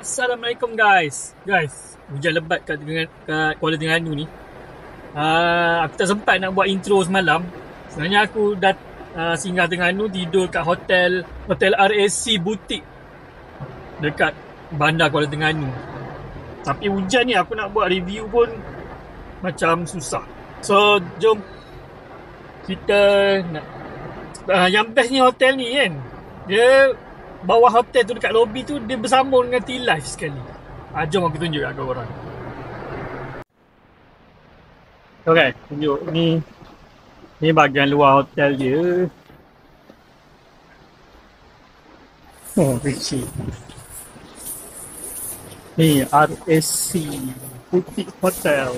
Assalamualaikum guys. Hujan lebat kat Kuala Terengganu ni. Aku tak sempat nak buat intro semalam. Sebenarnya aku dah singgah Terengganu, tidur kat hotel RAC Boutique dekat bandar Kuala Terengganu. Tapi hujan ni aku nak buat review pun macam susah. So jom kita nak yang best ni hotel ni kan. Dia bawah hotel tu dekat lobby tu dia bersambung dengan T-Life sekali. Jom aku tunjuk kat korang. Okay, tunjuk ni bahagian luar hotel dia. Oh, kecil. Ni RAC Boutique Hotel.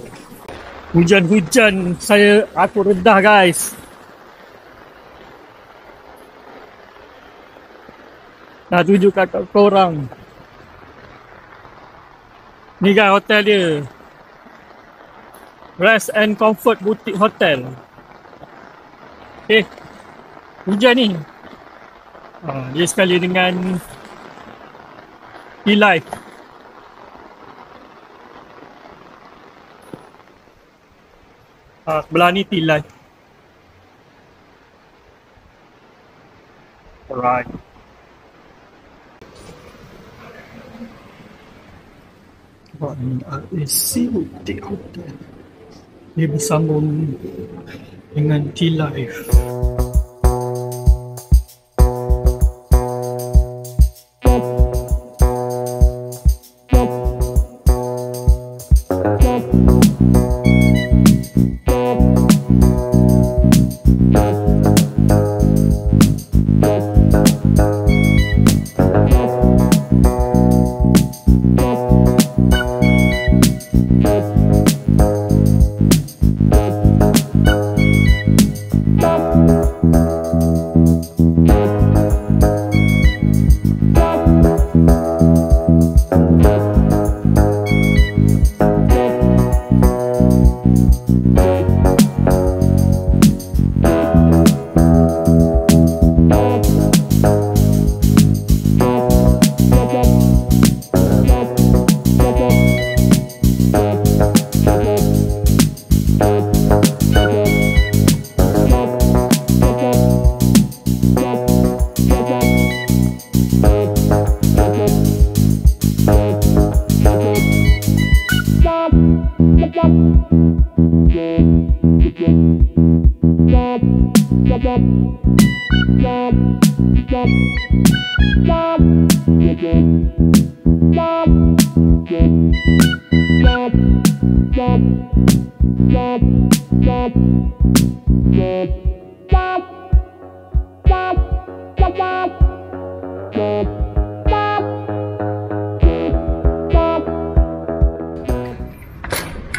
Hujan-hujan aku redah guys. Nak tunjuk kat korang. Ni guys hotel dia. Rest and Comfort Boutique Hotel. Hujan ni. Dia sekali dengan T-Life. Sebelah ni T-Life. Alright. Ini RAC Boutique Hotel. Dia bersambung dengan T-Life.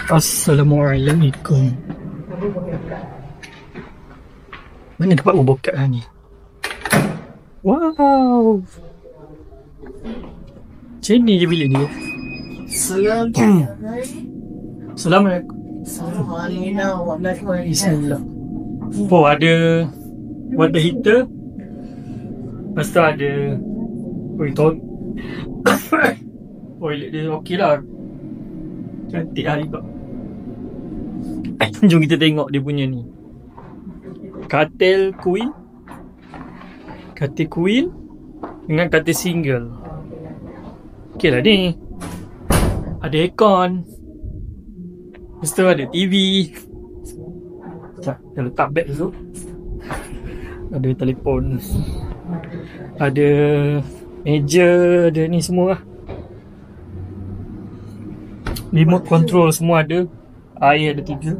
Assalamualaikum. Mana tempat berbuka ni? Wow. Macam ni je bilik ni. Assalamualaikum. Bismillah. Oh, ada water heater. Lepas tu ada toilet dia okey lah. Cantik lah juga. Jom kita tengok dia punya ni. Katil queen dengan katil single. Okey lah ni. Ada aircon. Lepas tu ada TV. Sekejap, kita letak beg dulu. Ada telefon. Ada meja, ada ni semua lah. Remote control semua ada. Air ada 3.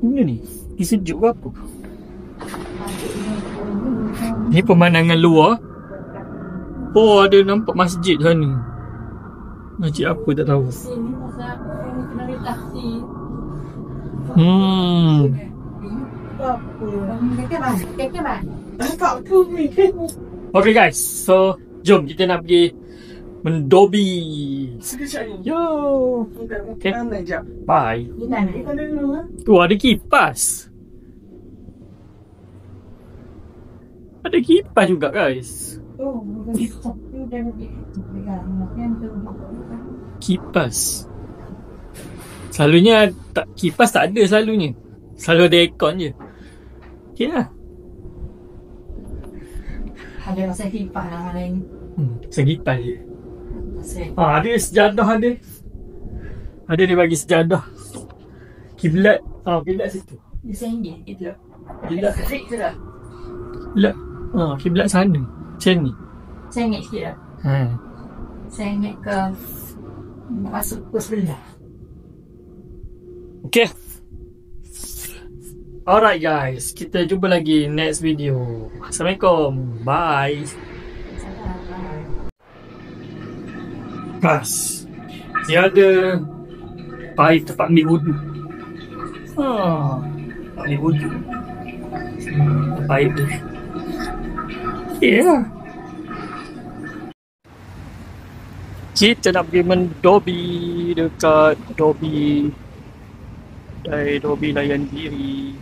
Ini ni, ni sejuk ke apa? Ni pemandangan luar. Oh, ada nampak masjid sana. Masjid apa tak tahu. Okay guys, so jom kita nak pergi mendobi. Yo. Okay. Bye. Tu ada kipas. Ada kipas juga guys. Kipas. Selalunya tak, kipas tak ada selalunya. Selalu ada aircon je. Okay lah. Ada pasal kipas lah hari ni. Pasal kipas je. Pasal Ada sejadah ada. Ada dia bagi sejadah. Kiblat. Kiblat situ. dia RM1 gitu. Kiblat. Klik tu dah. Kiblat. Kiblat sana. Macam ni. RM1 sikit dah. RM1 ke masuk ke sebelah. Okay. Alright guys. Kita jumpa lagi next video. Assalamualaikum. Bye. Guys. Dia ada air tempat ambil wuduk. Ambil wuduk. Air tu. Yeah. Kita nak pergi mendobi dekat Dobi. Dari Dobi Layan Diri.